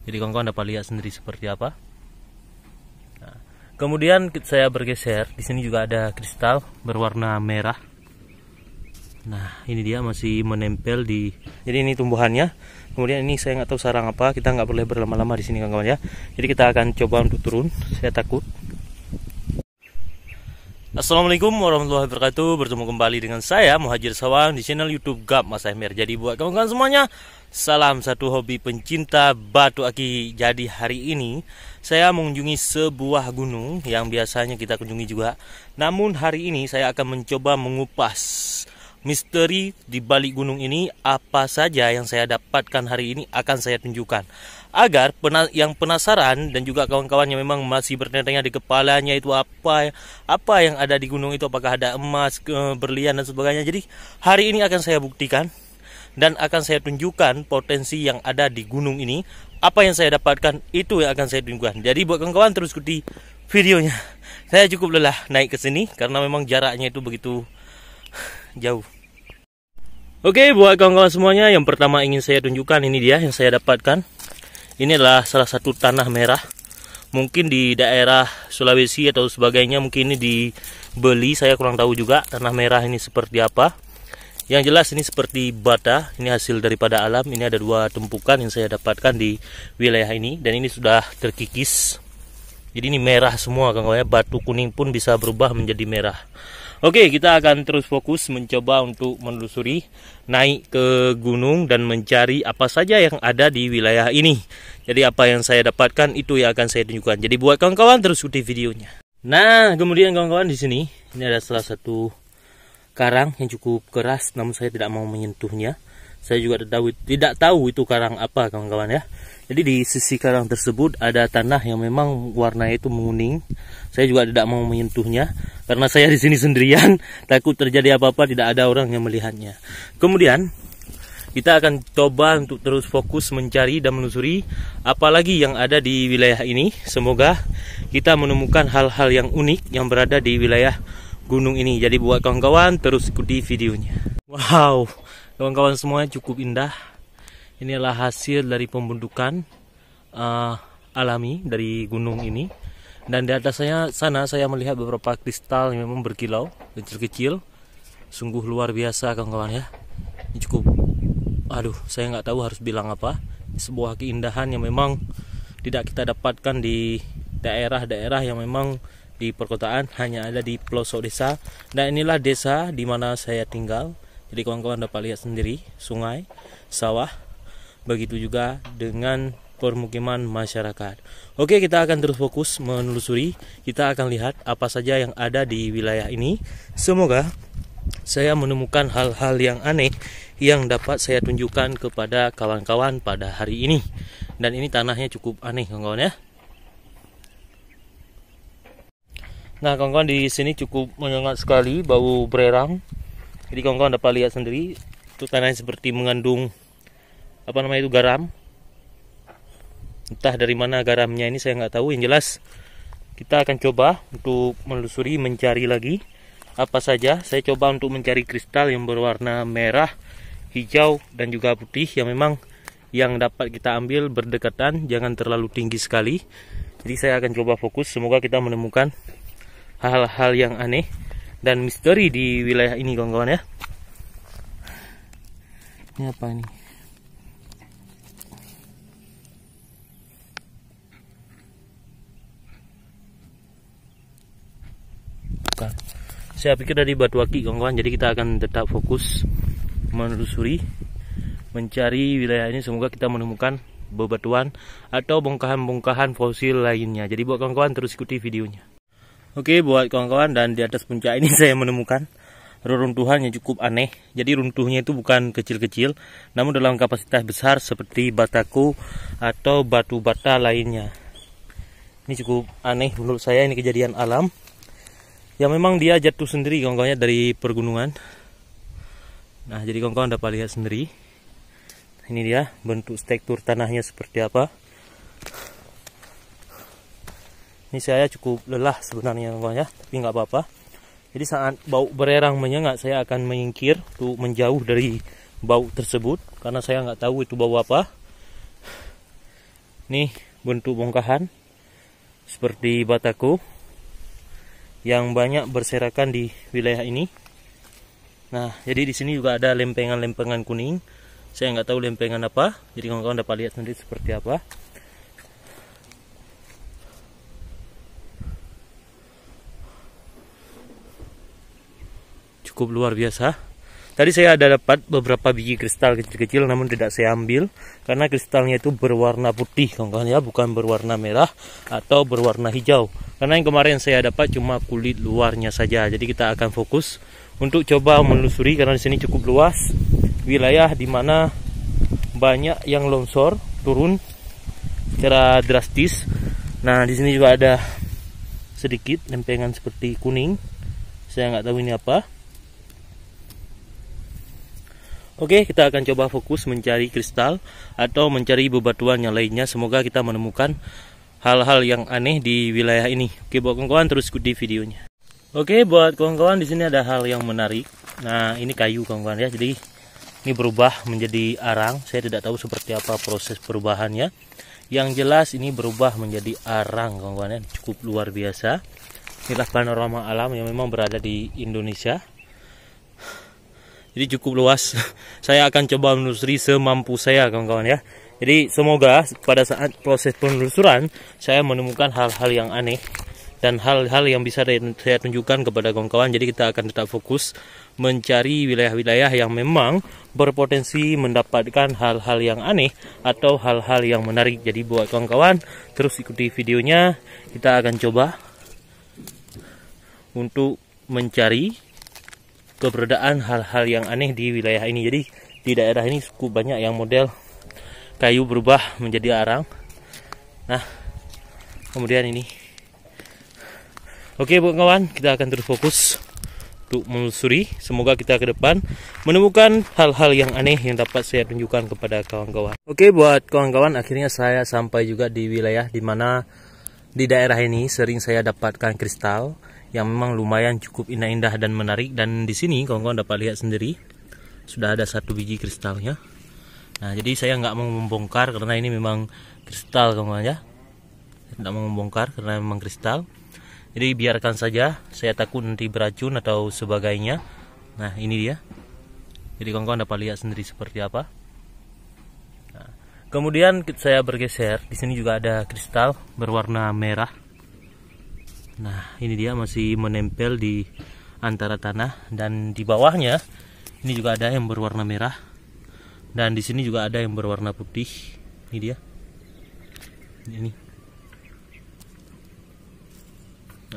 Jadi kawan-kawan dapat lihat sendiri seperti apa. Nah, kemudian saya bergeser, di sini juga ada kristal berwarna merah. Nah, ini dia masih menempel di. Jadi ini tumbuhannya. Kemudian ini saya nggak tahu sarang apa. Kita nggak boleh berlama-lama di sini kawan-kawan ya. Jadi kita akan coba untuk turun. Saya takut. Assalamualaikum warahmatullahi wabarakatuh. Bertemu kembali dengan saya Muhajir Sawang di channel YouTube Gap Mas Ahmer. Jadi buat kawan-kawan semuanya, salam satu hobi pencinta batu aki. Jadi hari ini saya mengunjungi sebuah gunung yang biasanya kita kunjungi juga. Namun hari ini saya akan mencoba mengupas misteri di balik gunung ini. Apa saja yang saya dapatkan hari ini akan saya tunjukkan, agar yang penasaran dan juga kawan-kawan yang memang masih bertanya-tanya di kepalanya itu apa yang ada di gunung itu, apakah ada emas, berlian dan sebagainya. Jadi hari ini akan saya buktikan dan akan saya tunjukkan potensi yang ada di gunung ini. Apa yang saya dapatkan itu yang akan saya tunjukkan. Jadi buat kawan-kawan terus ikuti videonya. Saya cukup lelah naik ke sini karena memang jaraknya itu begitu jauh. Oke, buat kawan-kawan semuanya, yang pertama ingin saya tunjukkan ini dia yang saya dapatkan. Ini adalah salah satu tanah merah. Mungkin di daerah Sulawesi atau sebagainya, mungkin ini dibeli, saya kurang tahu juga tanah merah ini seperti apa. Yang jelas ini seperti bata, ini hasil daripada alam. Ini ada dua tumpukan yang saya dapatkan di wilayah ini, dan ini sudah terkikis. Jadi ini merah semua kawan-kawan ya. Batu kuning pun bisa berubah menjadi merah. Oke, kita akan terus fokus mencoba untuk menelusuri, naik ke gunung dan mencari apa saja yang ada di wilayah ini. Jadi apa yang saya dapatkan itu yang akan saya tunjukkan. Jadi buat kawan-kawan terus ikuti videonya. Nah, kemudian kawan-kawan di sini ini ada salah satu karang yang cukup keras, namun saya tidak mau menyentuhnya. Saya juga tidak tahu itu karang apa kawan-kawan ya. Jadi di sisi karang tersebut ada tanah yang memang warnanya itu menguning. Saya juga tidak mau menyentuhnya karena saya di sini sendirian, takut terjadi apa-apa, tidak ada orang yang melihatnya. Kemudian kita akan coba untuk terus fokus mencari dan menelusuri apalagi yang ada di wilayah ini. Semoga kita menemukan hal-hal yang unik yang berada di wilayah gunung ini. Jadi buat kawan-kawan terus ikuti videonya. Wow, kawan-kawan semuanya cukup indah. Inilah hasil dari pembentukan alami dari gunung ini. Dan di atas sana saya melihat beberapa kristal yang memang berkilau, kecil-kecil. Sungguh luar biasa kawan-kawan ya. Ini cukup, saya nggak tahu harus bilang apa. Sebuah keindahan yang memang tidak kita dapatkan di daerah-daerah yang memang di perkotaan, hanya ada di pelosok desa. Dan inilah desa di mana saya tinggal. Jadi kawan-kawan dapat lihat sendiri sungai, sawah. Begitu juga dengan permukiman masyarakat. Oke, kita akan terus fokus menelusuri. Kita akan lihat apa saja yang ada di wilayah ini. Semoga saya menemukan hal-hal yang aneh yang dapat saya tunjukkan kepada kawan-kawan pada hari ini. Dan ini tanahnya cukup aneh kawan-kawan ya. Nah, kawan-kawan di sini cukup menyengat sekali, bau bererang. Jadi kawan-kawan dapat lihat sendiri, itu tanahnya seperti mengandung garam. Entah dari mana garamnya ini saya nggak tahu. Yang jelas kita akan coba untuk menelusuri, mencari lagi apa saja. Saya coba untuk mencari kristal yang berwarna merah, hijau dan juga putih yang memang yang dapat kita ambil berdekatan, jangan terlalu tinggi sekali. Jadi saya akan coba fokus, semoga kita menemukan hal-hal yang aneh dan misteri di wilayah ini kawan-kawan ya. Ini apa ini? Bukan. Saya pikir dari batu aki kawan-kawan. Jadi kita akan tetap fokus menelusuri, mencari wilayah ini. Semoga kita menemukan bebatuan atau bongkahan-bongkahan fosil lainnya. Jadi buat kawan-kawan terus ikuti videonya. Oke, buat kawan-kawan, dan di atas puncak ini saya menemukan reruntuhan yang cukup aneh. Jadi runtuhnya itu bukan kecil-kecil, namun dalam kapasitas besar seperti bataku atau batu bata lainnya. Ini cukup aneh menurut saya. Ini kejadian alam yang memang dia jatuh sendiri kawan-kawannya dari pergunungan. Nah, jadi kawan-kawan dapat lihat sendiri. Ini dia bentuk struktur tanahnya seperti apa. Ini saya cukup lelah sebenarnya kawan-kawan ya, tapi nggak apa-apa. Jadi saat bau bererang menyengat, saya akan menyingkir untuk menjauh dari bau tersebut karena saya nggak tahu itu bau apa. Ini bentuk bongkahan seperti batako yang banyak berserakan di wilayah ini. Nah, jadi di sini juga ada lempengan-lempengan kuning. Saya nggak tahu lempengan apa, jadi kawan-kawan dapat lihat sendiri seperti apa. Cukup luar biasa. Tadi saya ada dapat beberapa biji kristal kecil-kecil, namun tidak saya ambil karena kristalnya itu berwarna putih, kawan-kawan ya, bukan berwarna merah atau berwarna hijau. Karena yang kemarin saya dapat cuma kulit luarnya saja. Jadi kita akan fokus untuk coba menelusuri karena di sini cukup luas wilayah di mana banyak yang longsor turun secara drastis. Nah, di sini juga ada sedikit lempengan seperti kuning. Saya nggak tahu ini apa. Oke, kita akan coba fokus mencari kristal atau mencari bebatuan yang lainnya. Semoga kita menemukan hal-hal yang aneh di wilayah ini. Oke, buat kawan-kawan terus ikuti videonya. Oke, buat kawan-kawan di sini ada hal yang menarik. Nah, ini kayu kawan-kawan ya. Jadi ini berubah menjadi arang. Saya tidak tahu seperti apa proses perubahannya. Yang jelas ini berubah menjadi arang kawan-kawan ya. Cukup luar biasa. Inilah panorama alam yang memang berada di Indonesia. Jadi cukup luas. Saya akan coba menelusuri semampu saya kawan-kawan ya. Jadi semoga pada saat proses penelusuran saya menemukan hal-hal yang aneh dan hal-hal yang bisa saya tunjukkan kepada kawan-kawan. Jadi kita akan tetap fokus mencari wilayah-wilayah yang memang berpotensi mendapatkan hal-hal yang aneh atau hal-hal yang menarik. Jadi buat kawan-kawan terus ikuti videonya. Kita akan coba untuk mencari keberadaan hal-hal yang aneh di wilayah ini. Jadi di daerah ini cukup banyak yang model kayu berubah menjadi arang. Nah, kemudian ini. Oke, buat kawan, kita akan terus fokus untuk menelusuri. Semoga kita ke depan menemukan hal-hal yang aneh yang dapat saya tunjukkan kepada kawan-kawan. Oke, buat kawan-kawan, akhirnya saya sampai juga di wilayah di mana di daerah ini sering saya dapatkan kristal yang memang lumayan cukup indah-indah dan menarik. Dan di sini kawan-kawan dapat lihat sendiri sudah ada satu biji kristalnya. Nah, jadi saya nggak mau membongkar karena ini memang kristal kawan-kawan ya. Tidak mau membongkar karena memang kristal. Jadi biarkan saja. Saya takut nanti beracun atau sebagainya. Nah, ini dia. Jadi kawan-kawan dapat lihat sendiri seperti apa. Nah, kemudian saya bergeser. Di sini juga ada kristal berwarna merah. Nah, ini dia masih menempel di antara tanah dan di bawahnya ini juga ada yang berwarna merah dan di sini juga ada yang berwarna putih. Ini dia. Ini.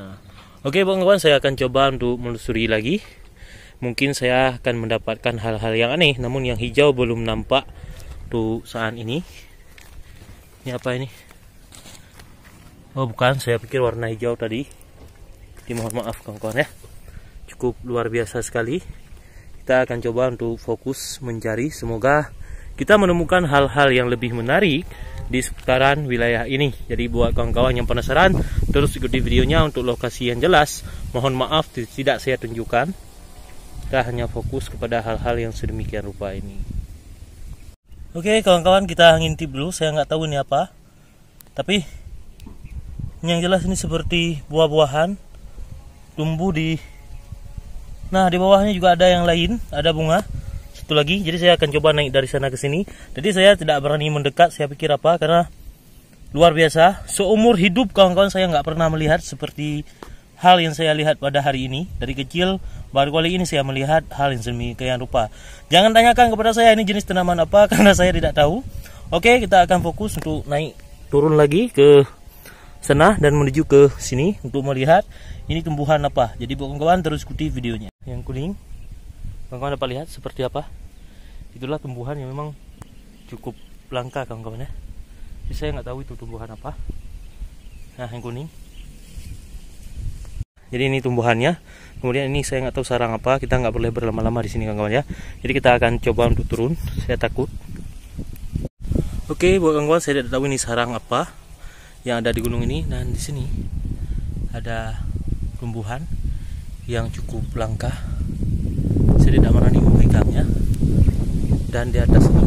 Nah, oke kawan-kawan, saya akan coba untuk menelusuri lagi. Mungkin saya akan mendapatkan hal-hal yang aneh, namun yang hijau belum nampak tuh saat ini. Ini apa ini? Oh bukan, saya pikir warna hijau tadi. Jadi mohon maaf kawan-kawan ya. Cukup luar biasa sekali. Kita akan coba untuk fokus mencari. Semoga kita menemukan hal-hal yang lebih menarik di seputaran wilayah ini. Jadi buat kawan-kawan yang penasaran, terus ikuti videonya untuk lokasi yang jelas. Mohon maaf tidak saya tunjukkan. Kita hanya fokus kepada hal-hal yang sedemikian rupa ini. Oke kawan-kawan, kita ngintip dulu. Saya nggak tahu ini apa. Tapi yang jelas ini seperti buah-buahan tumbuh di. Nah, di bawahnya juga ada yang lain, ada bunga satu lagi. Jadi saya akan coba naik dari sana ke sini. Jadi saya tidak berani mendekat. Saya pikir apa, karena luar biasa. Seumur hidup kawan-kawan saya nggak pernah melihat seperti hal yang saya lihat pada hari ini. Dari kecil baru kali ini saya melihat hal yang sedemikian rupa. Jangan tanyakan kepada saya ini jenis tanaman apa, karena saya tidak tahu. Oke, kita akan fokus untuk naik turun lagi ke sana dan menuju ke sini untuk melihat ini tumbuhan apa. Jadi kawan-kawan terus ikuti videonya. Yang kuning, kawan-kawan dapat lihat seperti apa. Itulah tumbuhan yang memang cukup langka kawan-kawan ya. Jadi saya nggak tahu itu tumbuhan apa. Nah, yang kuning. Jadi ini tumbuhannya. Kemudian ini saya nggak tahu sarang apa. Kita nggak boleh berlama-lama di sini kawan-kawan ya. Jadi kita akan coba untuk turun. Saya takut. Oke, buat kawan-kawan, saya tidak tahu ini sarang apa yang ada di gunung ini. Dan di sini ada tumbuhan yang cukup langka. Saya tidak berani memegangnya. Dan di atas ini,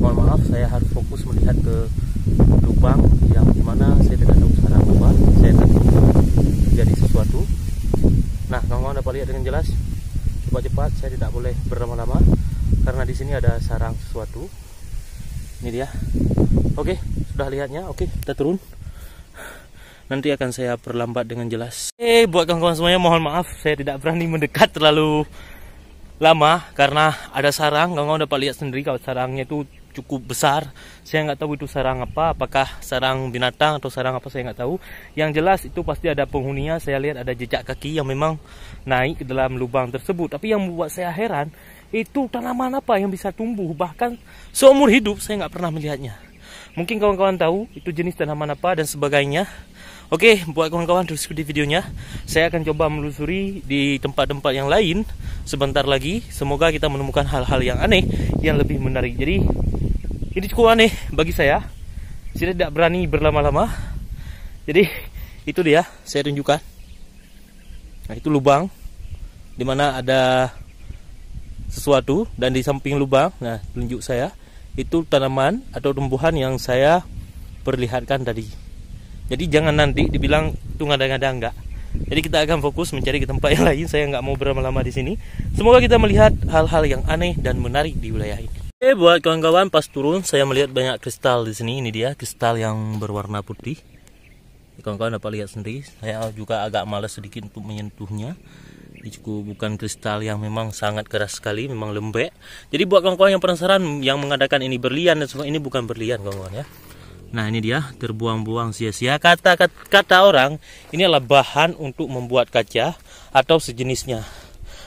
mohon maaf, saya harus fokus melihat ke lubang yang dimana saya tidak tahu sarang apa. Saya takut terjadi sesuatu. Nah, kawan-kawan dapat lihat dengan jelas. Coba cepat, saya tidak boleh berlama-lama karena di sini ada sarang sesuatu. Ini dia. Oke, sudah lihatnya. Oke, kita turun. Nanti akan saya perlambat dengan jelas. Buat kawan-kawan semuanya, mohon maaf saya tidak berani mendekat terlalu lama karena ada sarang. Kawan-kawan dapat lihat sendiri kalau sarangnya itu cukup besar. Saya nggak tahu itu sarang apa, apakah sarang binatang atau sarang apa, saya nggak tahu. Yang jelas itu pasti ada penghuninya. Saya lihat ada jejak kaki yang memang naik ke dalam lubang tersebut. Tapi yang membuat saya heran, itu tanaman apa yang bisa tumbuh, bahkan seumur hidup saya nggak pernah melihatnya. Mungkin kawan-kawan tahu itu jenis tanaman apa dan sebagainya. Oke, buat kawan-kawan terus ikuti videonya. Saya akan coba menelusuri di tempat-tempat yang lain sebentar lagi. Semoga kita menemukan hal-hal yang aneh yang lebih menarik. Jadi ini cukup aneh bagi saya. Saya tidak berani berlama-lama. Jadi itu dia, saya tunjukkan. Nah, itu lubang dimana ada sesuatu, dan di samping lubang, nah tunjuk saya, itu tanaman atau tumbuhan yang saya perlihatkan tadi. Jadi jangan nanti dibilang itu ngada-ngada, enggak. Jadi kita akan fokus mencari ke tempat yang lain. Saya nggak mau berlama-lama di sini. Semoga kita melihat hal-hal yang aneh dan menarik di wilayah ini. Buat kawan-kawan, pas turun saya melihat banyak kristal di sini. Ini dia kristal yang berwarna putih. Kawan-kawan dapat lihat sendiri. Saya juga agak malas sedikit untuk menyentuhnya. Ini cukup bukan kristal yang memang sangat keras sekali, memang lembek. Jadi buat kawan-kawan yang penasaran, yang mengadakan ini berlian dan semua, ini bukan berlian kawan-kawan ya. Nah, ini dia, terbuang-buang sia-sia. Kata orang, ini adalah bahan untuk membuat kaca atau sejenisnya.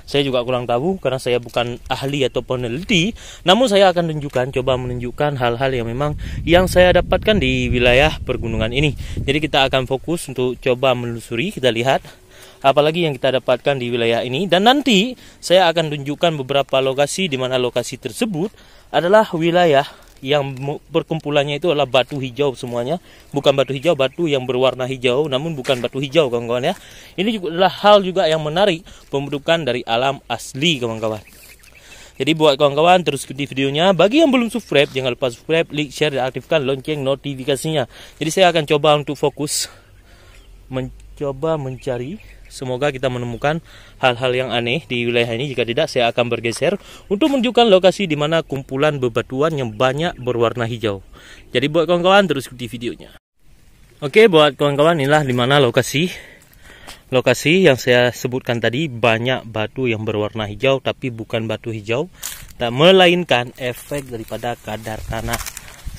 Saya juga kurang tahu karena saya bukan ahli atau peneliti. Namun saya akan coba menunjukkan hal-hal yang memang yang saya dapatkan di wilayah pergunungan ini. Jadi kita akan fokus untuk coba menelusuri, kita lihat apalagi yang kita dapatkan di wilayah ini. Dan nanti saya akan tunjukkan beberapa lokasi di mana lokasi tersebut adalah wilayah yang perkumpulannya itu adalah batu hijau semuanya. Bukan batu hijau, batu yang berwarna hijau, namun bukan batu hijau kawan-kawan ya. Ini juga adalah hal juga yang menarik, pembentukan dari alam asli kawan-kawan. Jadi buat kawan-kawan terus ikuti videonya. Bagi yang belum subscribe, jangan lupa subscribe, like, share, dan aktifkan lonceng notifikasinya. Jadi saya akan coba untuk fokus mencoba mencari. Semoga kita menemukan hal-hal yang aneh di wilayah ini. Jika tidak, saya akan bergeser untuk menunjukkan lokasi di mana kumpulan bebatuan yang banyak berwarna hijau. Jadi buat kawan-kawan terus ikuti videonya. Oke, buat kawan-kawan, inilah di mana lokasi yang saya sebutkan tadi. Banyak batu yang berwarna hijau, tapi bukan batu hijau, melainkan efek daripada kadar tanah.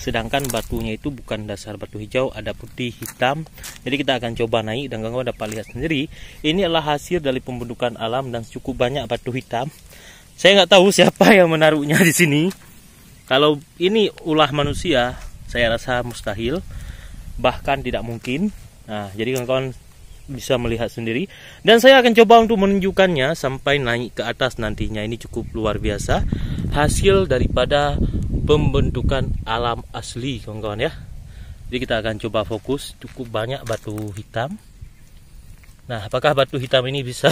Sedangkan batunya itu bukan dasar batu hijau, ada putih hitam. Jadi kita akan coba naik dan kawan-kawan dapat lihat sendiri. Ini adalah hasil dari pembentukan alam dan cukup banyak batu hitam. Saya nggak tahu siapa yang menaruhnya di sini. Kalau ini ulah manusia, saya rasa mustahil, bahkan tidak mungkin. Nah, jadi kawan-kawan bisa melihat sendiri. Dan saya akan coba untuk menunjukkannya sampai naik ke atas nantinya. Ini cukup luar biasa. Hasil daripada pembentukan alam asli kawan-kawan ya. Jadi kita akan coba fokus. Cukup banyak batu hitam. Nah, apakah batu hitam ini bisa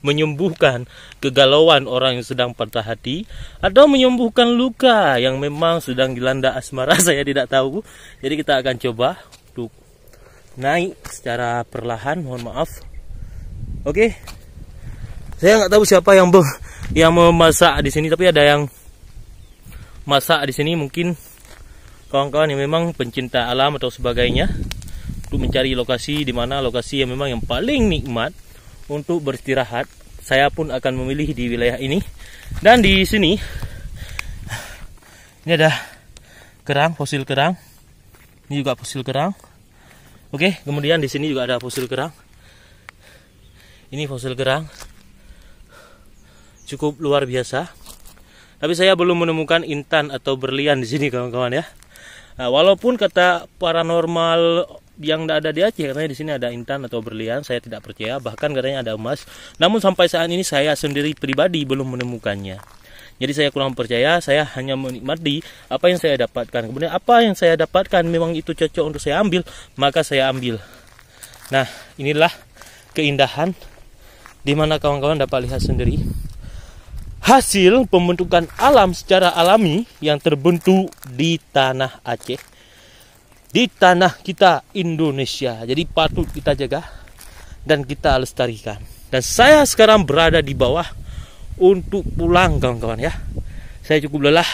menyembuhkan kegalauan orang yang sedang patah hati, atau menyembuhkan luka yang memang sedang dilanda asmara? Saya tidak tahu. Jadi kita akan coba untuk naik secara perlahan. Mohon maaf. Oke. Saya nggak tahu siapa yang memasak di sini, tapi ada yang masak di sini. Mungkin kawan-kawan yang memang pencinta alam atau sebagainya, untuk mencari lokasi di mana lokasi yang memang yang paling nikmat untuk beristirahat. Saya pun akan memilih di wilayah ini. Dan di sini ini ada kerang, fosil kerang. Ini juga fosil kerang. Oke, kemudian di sini juga ada fosil kerang. Ini fosil kerang. Cukup luar biasa. Tapi saya belum menemukan intan atau berlian di sini kawan-kawan ya. Nah, walaupun kata paranormal yang tidak ada di Aceh, katanya di sini ada intan atau berlian, saya tidak percaya. Bahkan katanya ada emas. Namun sampai saat ini saya sendiri pribadi belum menemukannya. Jadi saya kurang percaya. Saya hanya menikmati apa yang saya dapatkan. Kemudian apa yang saya dapatkan memang itu cocok untuk saya ambil, maka saya ambil. Nah, inilah keindahan di mana kawan-kawan dapat lihat sendiri hasil pembentukan alam secara alami yang terbentuk di tanah Aceh. di tanah kita Indonesia. Jadi patut kita jaga dan kita lestarikan. Dan saya sekarang berada di bawah untuk pulang kawan-kawan ya. Saya cukup lelah.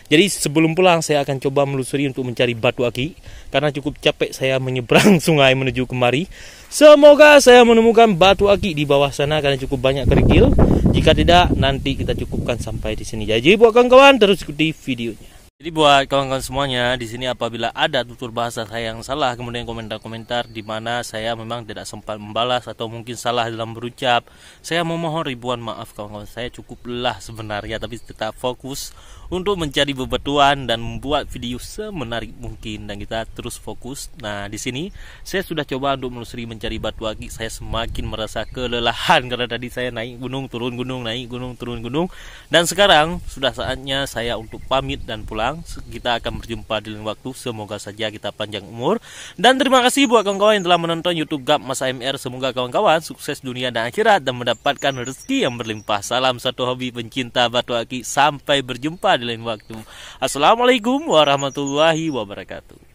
Jadi sebelum pulang saya akan coba melusuri untuk mencari batu aki, karena cukup capek saya menyeberang sungai menuju kemari. Semoga saya menemukan batu aki di bawah sana karena cukup banyak kerikil. Jika tidak, nanti kita cukupkan sampai di sini. Jadi buat kawan-kawan terus ikuti videonya. Jadi buat kawan-kawan semuanya, di sini apabila ada tutur bahasa saya yang salah, kemudian komentar-komentar di mana saya memang tidak sempat membalas atau mungkin salah dalam berucap, saya memohon ribuan maaf kawan-kawan. Saya cukup lelah sebenarnya, tapi tetap fokus untuk mencari bebatuan dan membuat video semenarik mungkin, dan kita terus fokus. Nah, di sini saya sudah coba untuk menelusuri mencari batu aki. Saya semakin merasa kelelahan karena tadi saya naik gunung, turun gunung, naik gunung, turun gunung. Dan sekarang sudah saatnya saya untuk pamit dan pulang. Kita akan berjumpa di lain waktu. Semoga saja kita panjang umur. Dan terima kasih buat kawan-kawan yang telah menonton YouTube Gap Mas AMR. Semoga kawan-kawan sukses dunia dan akhirat dan mendapatkan rezeki yang berlimpah. Salam satu hobi pencinta batu aki. Sampai berjumpa di lain waktu. Assalamualaikum warahmatullahi wabarakatuh.